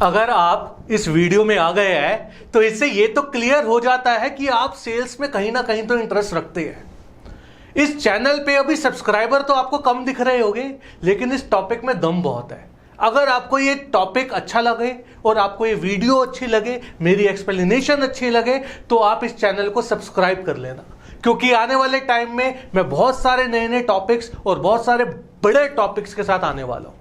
अगर आप इस वीडियो में आ गए हैं तो इससे ये तो क्लियर हो जाता है कि आप सेल्स में कहीं ना कहीं तो इंटरेस्ट रखते हैं। इस चैनल पे अभी सब्सक्राइबर तो आपको कम दिख रहे होंगे, लेकिन इस टॉपिक में दम बहुत है। अगर आपको ये टॉपिक अच्छा लगे और आपको ये वीडियो अच्छी लगे, मेरी एक्सप्लेनेशन अच्छी लगे, तो आप इस चैनल को सब्सक्राइब कर लेना, क्योंकि आने वाले टाइम में मैं बहुत सारे नए नए टॉपिक्स और बहुत सारे बड़े टॉपिक्स के साथ आने वाला हूं।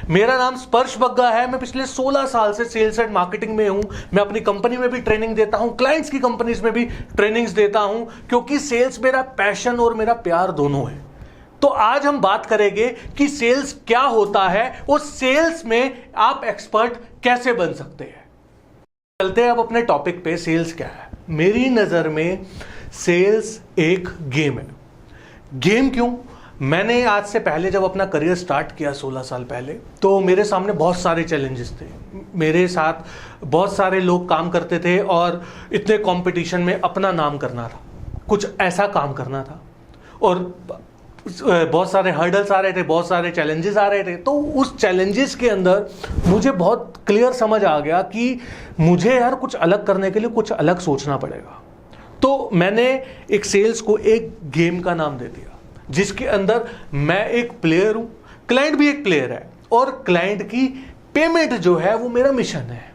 मेरा नाम स्पर्श बग्गा है। मैं पिछले 16 साल से सेल्स एंड मार्केटिंग में हूं। मैं अपनी कंपनी में भी ट्रेनिंग देता हूं, क्लाइंट्स की कंपनीज में भी ट्रेनिंग्स देता हूं, क्योंकि सेल्स मेरा पैशन और मेरा प्यार दोनों है। तो आज हम बात करेंगे कि सेल्स क्या होता है और सेल्स में आप एक्सपर्ट कैसे बन सकते हैं। चलते हैं अब अपने टॉपिक पे। सेल्स क्या है? मेरी नजर में सेल्स एक गेम है। गेम क्यों? मैंने आज से पहले जब अपना करियर स्टार्ट किया 16 साल पहले, तो मेरे सामने बहुत सारे चैलेंजेस थे। मेरे साथ बहुत सारे लोग काम करते थे और इतने कंपटीशन में अपना नाम करना था, कुछ ऐसा काम करना था, और बहुत सारे हर्डल्स आ रहे थे, बहुत सारे चैलेंजेस आ रहे थे। तो उस चैलेंजेस के अंदर मुझे बहुत क्लियर समझ आ गया कि मुझे यार कुछ अलग करने के लिए कुछ अलग सोचना पड़ेगा। तो मैंने एक सेल्स को एक गेम का नाम दे दिया, जिसके अंदर मैं एक प्लेयर हूं, क्लाइंट भी एक प्लेयर है, और क्लाइंट की पेमेंट जो है वो मेरा मिशन है।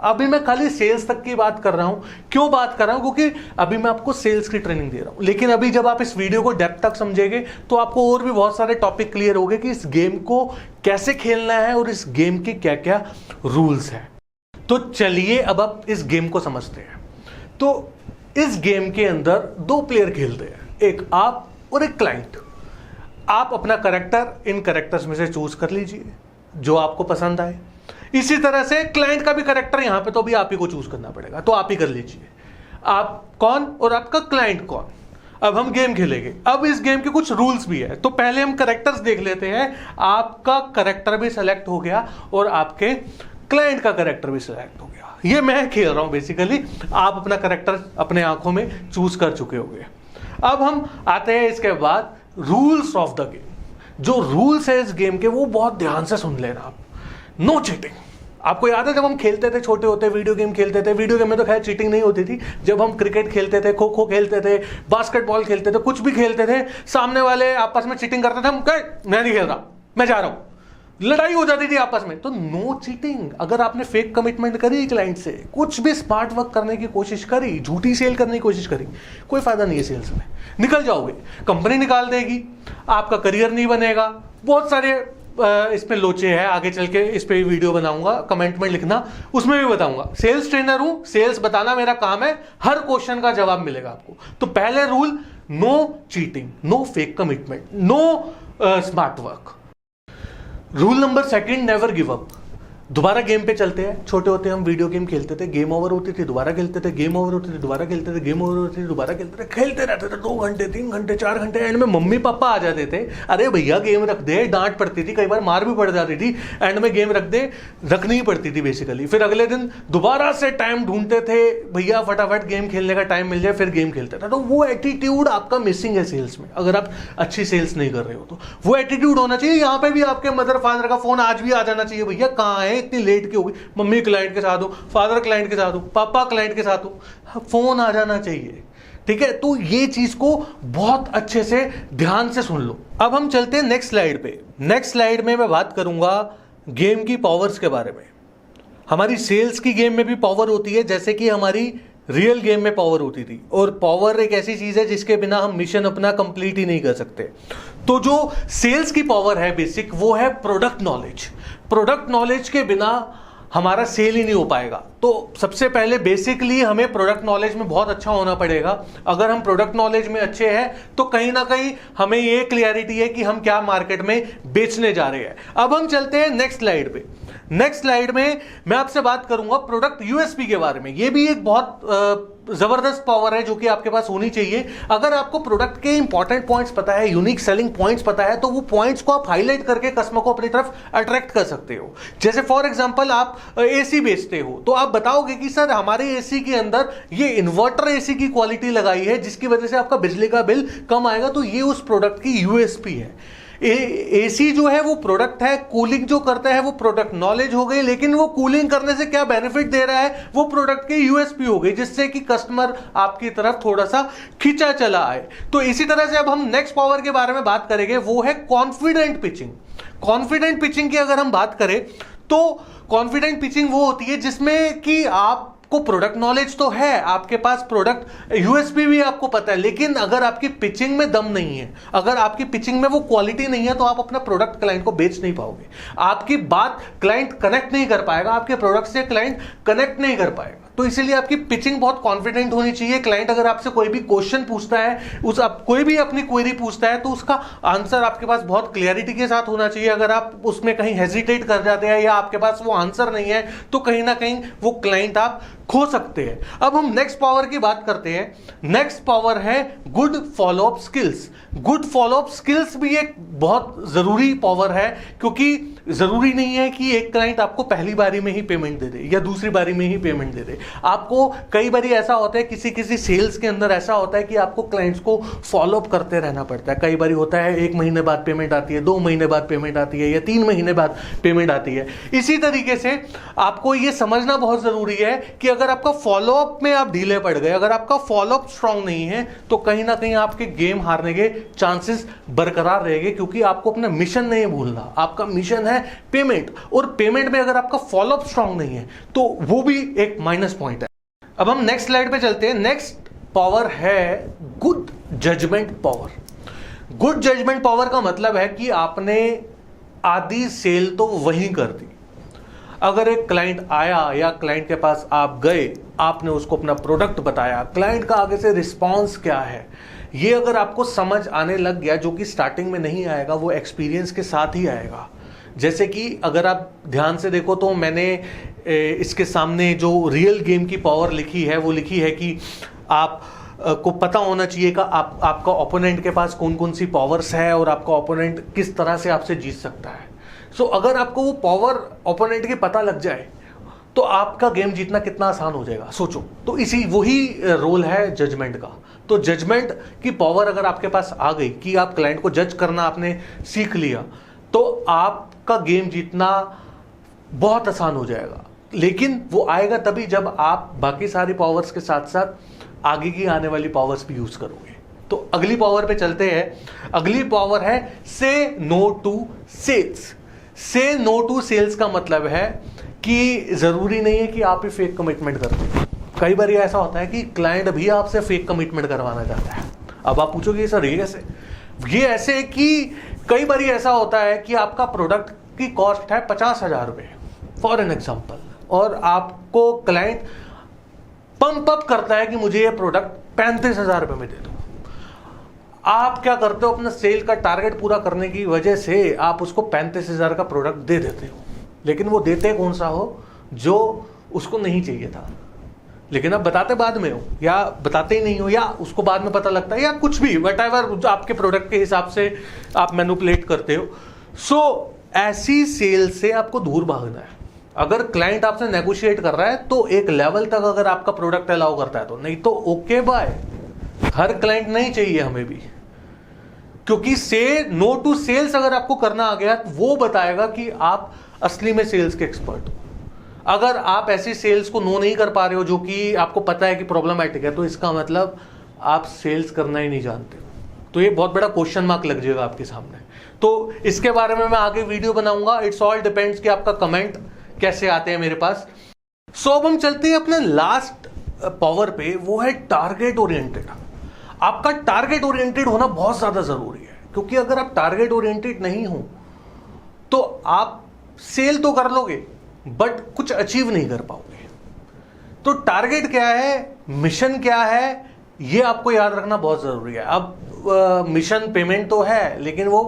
अभी मैं खाली सेल्स तक की बात कर रहा हूं। क्यों बात कर रहा हूं? क्योंकि अभी मैं आपको सेल्स की ट्रेनिंग दे रहा हूं, लेकिन अभी जब आप इस वीडियो को डेप्थ तक समझेंगे तो आपको और भी बहुत सारे टॉपिक क्लियर हो गए कि इस गेम को कैसे खेलना है और इस गेम के क्या क्या रूल्स हैं। तो चलिए अब आप इस गेम को समझते हैं। तो इस गेम के अंदर दो प्लेयर खेलते हैं, एक आप और एक क्लाइंट। आप अपना कैरेक्टर इन कैरेक्टर्स में से चूज कर लीजिए जो आपको पसंद आए। इसी तरह से क्लाइंट का भी कैरेक्टर यहां पे तो भी आप ही को चूज करना पड़ेगा, तो आप ही कर लीजिए आप कौन और आपका क्लाइंट कौन। अब हम गेम खेलेंगे। अब इस गेम के कुछ रूल्स भी है, तो पहले हम कैरेक्टर्स देख लेते हैं। आपका कैरेक्टर भी सेलेक्ट हो गया और आपके क्लाइंट का कैरेक्टर भी सिलेक्ट हो गया। ये मैं खेल रहा हूं बेसिकली, आप अपना कैरेक्टर अपने आंखों में चूज कर चुके होंगे। अब हम आते हैं इसके बाद रूल्स ऑफ द गेम। जो रूल्स है इस गेम के वो बहुत ध्यान से सुन लेना आप। No cheating. आपको याद है जब हम खेलते थे, छोटे होते वीडियो गेम खेलते थे, वीडियो गेम में तो खैर चीटिंग नहीं होती थी। जब हम क्रिकेट खेलते थे, खो खो खेलते थे, बास्केटबॉल खेलते थे, कुछ भी खेलते थे, सामने वाले आपस में चीटिंग करते थे, हम कहे मैं नहीं खेल रहा, मैं जा रहा हूं, लड़ाई हो जाती थी आपस में। तो नो चीटिंग। अगर आपने फेक कमिटमेंट करी क्लाइंट से, कुछ भी स्मार्ट वर्क करने की कोशिश करी, झूठी सेल करने की कोशिश करी, कोई फायदा नहीं है सेल्स में। निकल जाओगे, कंपनी निकाल देगी, आपका करियर नहीं बनेगा। बहुत सारे इसमें लोचे है, आगे चल के इस पे भी वीडियो बनाऊंगा, कमेंट में लिखना, उसमें भी बताऊंगा। सेल्स ट्रेनर हूं, सेल्स बताना मेरा काम है, हर क्वेश्चन का जवाब मिलेगा आपको। तो पहले rule, no cheating, no fake commitment, no smart work. Rule number second, never give up. दोबारा गेम पे चलते हैं। छोटे होते हम वीडियो गेम खेलते थे, गेम ओवर होती थी, दोबारा खेलते थे, गेम ओवर होती थी, दोबारा खेलते थे, गेम ओवर होती थी, दोबारा खेलते थे, खेलते रहते थे 2 घंटे 3 घंटे 4 घंटे। एंड में मम्मी पापा आ जाते थे, अरे भैया गेम रख दे, डांट पड़ती थी, कई बार मार भी पड़ जाती थी। एंड में गेम रख दे, रखनी ही पड़ती थी बेसिकली। फिर अगले दिन दोबारा से टाइम ढूंढते थे, भैया फटाफट गेम खेलने का टाइम मिल जाए, फिर गेम खेलते थे। तो वो एटीट्यूड आपका मिसिंग है सेल्स में। अगर आप अच्छी सेल्स नहीं कर रहे हो तो वो एटीट्यूड होना चाहिए। यहाँ पे भी आपके मदर फादर का फोन आज भी आ जाना चाहिए, भैया कहाँ है, इतनी लेट क्यों हो गई। मम्मी क्लाइंट के साथ हो, फादर क्लाइंट के साथ हो, पापा क्लाइंट के साथ हो, फोन आ जाना चाहिए। ठीक है, तो ये चीज को बहुत अच्छे से ध्यान से सुन लो। अब हम चलते हैं नेक्स्ट स्लाइड पे। नेक्स्ट स्लाइड में मैं बात करूंगा गेम की पावर्स के बारे में। हमारी सेल्स की गेम में भी पावर होती है, जैसे कि हमारी रियल गेम में पावर होती थी। और पावर एक ऐसी चीज है जिसके बिना हम मिशन अपना कंप्लीट ही नहीं कर सकते। तो जो सेल्स की पावर है बेसिक, वो है प्रोडक्ट नॉलेज। प्रोडक्ट नॉलेज के बिना हमारा सेल ही नहीं हो पाएगा। तो सबसे पहले बेसिकली हमें प्रोडक्ट नॉलेज में बहुत अच्छा होना पड़ेगा। अगर हम प्रोडक्ट नॉलेज में अच्छे हैं तो कहीं ना कहीं हमें ये क्लियरिटी है कि हम क्या मार्केट में बेचने जा रहे हैं। अब हम चलते हैं नेक्स्ट स्लाइड पे। नेक्स्ट स्लाइड में मैं आपसे बात करूंगा प्रोडक्ट यूएसपी के बारे में। ये भी एक बहुत जबरदस्त पावर है जो कि आपके पास होनी चाहिए। अगर आपको प्रोडक्ट के इंपॉर्टेंट पॉइंट्स पता है, यूनिक सेलिंग पॉइंट्स पता है, तो वो पॉइंट्स को आप हाईलाइट करके कस्टमर को अपनी तरफ अट्रैक्ट कर सकते हो। जैसे फॉर एग्जांपल आप एसी बेचते हो, तो आप बताओगे कि सर हमारे एसी के अंदर ये इन्वर्टर एसी की क्वालिटी लगाई है जिसकी वजह से आपका बिजली का बिल कम आएगा। तो ये उस प्रोडक्ट की यूएसपी है। एसी जो है वो प्रोडक्ट है, कूलिंग जो करता है वो प्रोडक्ट नॉलेज हो गई, लेकिन वो कूलिंग करने से क्या बेनिफिट दे रहा है वो प्रोडक्ट की यूएसपी हो गई, जिससे कि कस्टमर आपकी तरफ थोड़ा सा खिंचा चला आए। तो इसी तरह से अब हम नेक्स्ट पावर के बारे में बात करेंगे, वो है कॉन्फिडेंट पिचिंग। कॉन्फिडेंट पिचिंग की अगर हम बात करें तो कॉन्फिडेंट पिचिंग वो होती है जिसमें कि आपको प्रोडक्ट नॉलेज तो है, आपके पास प्रोडक्ट यूएसपी भी आपको पता है, लेकिन अगर आपकी पिचिंग में दम नहीं है, अगर आपकी पिचिंग में वो क्वालिटी नहीं है, तो आप अपना प्रोडक्ट क्लाइंट को बेच नहीं पाओगे, आपकी बात क्लाइंट कनेक्ट नहीं कर पाएगा, आपके प्रोडक्ट से क्लाइंट कनेक्ट नहीं कर पाएगा। तो इसीलिए आपकी पिचिंग बहुत कॉन्फिडेंट होनी चाहिए। क्लाइंट अगर आपसे कोई भी क्वेश्चन पूछता है, कोई भी अपनी क्वेरी पूछता है, तो उसका आंसर आपके पास बहुत क्लियरिटी के साथ होना चाहिए। अगर आप उसमें कहीं हेजिटेट कर जाते हैं या आपके पास वो आंसर नहीं है, तो कहीं ना कहीं वो क्लाइंट आप खो सकते हैं। अब हम नेक्स्ट पावर की बात करते हैं। नेक्स्ट पावर है good follow up skills. Good follow up skills भी एक बहुत जरूरी पावर है, क्योंकि जरूरी नहीं है कि एक क्लाइंट आपको पहली बारी में ही पेमेंट दे दे या दूसरी बारी में ही पेमेंट दे दे। आपको कई बारी ऐसा होता है, किसी सेल्स के अंदर ऐसा होता है कि आपको क्लाइंट्स को फॉलोअप करते रहना पड़ता है। कई बारी होता है 1 महीने बाद पेमेंट आती है, 2 महीने बाद पेमेंट आती है या 3 महीने बाद पेमेंट आती है। इसी तरीके से आपको यह समझना बहुत जरूरी है कि अगर आपका फॉलोअप में आप ढीले पड़ गए, अगर आपका फॉलोअप स्ट्रांग नहीं है, तो कहीं ना कहीं आपके गेम हारने के चांसेस बरकरार रहेंगे, क्योंकि आपको अपना मिशन नहीं भूलना। आपका मिशन है पेमेंट, और पेमेंट में अगर आपका फॉलोअप स्ट्रांग नहीं है तो वो भी एक माइनस पॉइंट है। अब हम नेक्स्ट स्लाइड पे चलते हैं। नेक्स्ट पावर है good judgement power. Good judgement power का मतलब है कि आपने आधी सेल तो वहीं कर दी। अगर एक क्लाइंट आया या क्लाइंट के पास आप गए, आपने उसको अपना प्रोडक्ट बताया, क्लाइंट का आगे से रिस्पॉन्स क्या है, ये अगर आपको समझ आने लग गया, जो कि स्टार्टिंग में नहीं आएगा, वो एक्सपीरियंस के साथ ही आएगा। जैसे कि अगर आप ध्यान से देखो तो मैंने इसके सामने जो रियल गेम की पावर लिखी है, वो लिखी है कि आप को पता होना चाहिए कि आपका ओपोनेंट के पास कौन कौन सी पावर्स है और आपका ओपोनेंट किस तरह से आपसे जीत सकता है। सो अगर आपको वो पावर ओपोनेंट की पता लग जाए, तो आपका गेम जीतना कितना आसान हो जाएगा, सोचो। तो वही रोल है जजमेंट का। तो जजमेंट की पावर अगर आपके पास आ गई कि आप क्लाइंट को जज करना आपने सीख लिया, तो आपका गेम जीतना बहुत आसान हो जाएगा। लेकिन वो आएगा तभी जब आप बाकी सारी पावर्स के साथ साथ आगे की आने वाली पावर्स भी यूज करोगे। तो अगली पावर पे चलते हैं। अगली पावर है से नो टू सेल्स। से नो टू सेल्स का मतलब है कि जरूरी नहीं है कि आप ही फेक कमिटमेंट करते हैं। कई बार ऐसा होता है कि क्लाइंट भी आपसे फेक कमिटमेंट करवाना चाहता है। अब आप पूछोगे सर ये कैसे? ये ऐसे कि कई बार ऐसा होता है कि आपका प्रोडक्ट की कॉस्ट है 50,000 रुपये फॉर एन एग्जाम्पल, और आपको क्लाइंट पंप अप करता है कि मुझे ये प्रोडक्ट 35,000 रुपये में दे दो। आप क्या करते हो, अपना सेल का टारगेट पूरा करने की वजह से आप उसको 35,000 का प्रोडक्ट दे देते हो, लेकिन वो देते कौन सा हो जो उसको नहीं चाहिए था, लेकिन आप बताते बाद में हो या बताते ही नहीं हो, या उसको बाद में पता लगता है, या कुछ भी व्हाटएवर आपके प्रोडक्ट के हिसाब से आप मैनिपुलेट करते हो। सो ऐसी सेल से आपको दूर भागना है। अगर क्लाइंट आपसे नेगोशिएट कर रहा है तो एक लेवल तक अगर आपका प्रोडक्ट अलाउ करता है तो, नहीं तो ओके बाय। हर क्लाइंट नहीं चाहिए हमें भी, क्योंकि से नो टू सेल्स अगर आपको करना आ गया तो वो बताएगा कि आप असली में सेल्स के एक्सपर्ट हो। अगर आप ऐसी सेल्स को नो नहीं कर पा रहे हो जो कि आपको पता है कि प्रॉब्लमैटिक है, तो इसका मतलब आप सेल्स करना ही नहीं जानते। तो ये बहुत बड़ा क्वेश्चन मार्क लग जाएगा आपके सामने। तो इसके बारे में मैं आगे वीडियो बनाऊंगा। इट्स ऑल डिपेंड्स कि आपका कमेंट कैसे आते हैं मेरे पास। सो अब हम चलते हैं अपने लास्ट पावर पे, वो है टारगेट ओरिएंटेड। आपका टारगेट ओरिएंटेड होना बहुत ज्यादा जरूरी है, क्योंकि अगर आप टारगेट ओरिएंटेड नहीं हो तो आप सेल तो कर लोगे बट कुछ अचीव नहीं कर पाओगे। तो टारगेट क्या है, मिशन क्या है, ये आपको याद रखना बहुत जरूरी है। अब मिशन पेमेंट तो है, लेकिन वो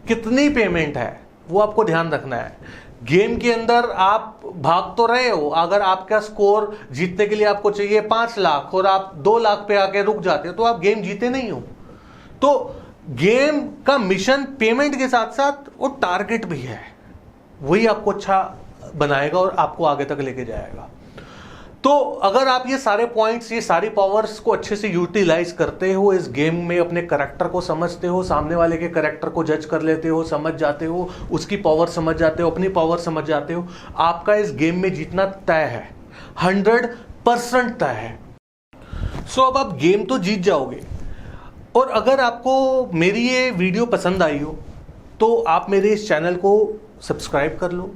कितनी पेमेंट है वो आपको ध्यान रखना है। गेम के अंदर आप भाग तो रहे हो, अगर आपका स्कोर जीतने के लिए आपको चाहिए 5 लाख और आप 2 लाख पे आके रुक जाते हो तो आप गेम जीते नहीं हो। तो गेम का मिशन पेमेंट के साथ साथ वो टारगेट भी है, वही आपको अच्छा बनाएगा और आपको आगे तक लेके जाएगा। तो अगर आप ये सारे पॉइंट्स, ये सारी पावर्स को अच्छे से यूटिलाइज करते हो, इस गेम में अपने करेक्टर को समझते हो, सामने वाले के करेक्टर को जज कर लेते हो, समझ जाते हो, उसकी पावर समझ जाते हो, अपनी पावर समझ जाते हो, आपका इस गेम में जीतना तय है, 100% तय है। सो अब आप गेम तो जीत जाओगे। और अगर आपको मेरी ये वीडियो पसंद आई हो तो आप मेरे इस चैनल को सब्सक्राइब कर लो,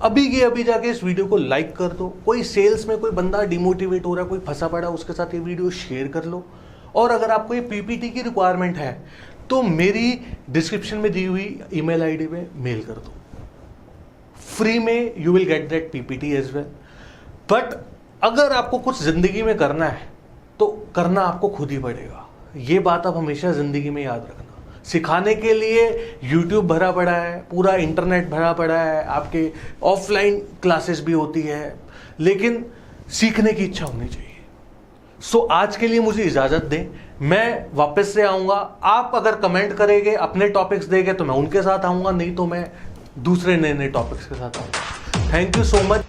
अभी के अभी जाके इस वीडियो को लाइक कर दो। कोई सेल्स में कोई बंदा डिमोटिवेट हो रहा है, कोई फंसा पड़ा, उसके साथ ये वीडियो शेयर कर लो। और अगर आपको ये पीपीटी की रिक्वायरमेंट है तो मेरी डिस्क्रिप्शन में दी हुई ईमेल आईडी पे मेल कर दो, फ्री में you will get that PPT as well. But अगर आपको कुछ जिंदगी में करना है तो करना आपको खुद ही पड़ेगा, ये बात आप हमेशा जिंदगी में याद रखना। सिखाने के लिए YouTube भरा पड़ा है, पूरा इंटरनेट भरा पड़ा है, आपके ऑफलाइन क्लासेस भी होती है, लेकिन सीखने की इच्छा होनी चाहिए। सो आज के लिए मुझे इजाजत दें, मैं वापस से आऊंगा। आप अगर कमेंट करेंगे, अपने टॉपिक्स देंगे तो मैं उनके साथ आऊंगा, नहीं तो मैं दूसरे नए नए टॉपिक्स के साथ आऊंगा। Thank you so much.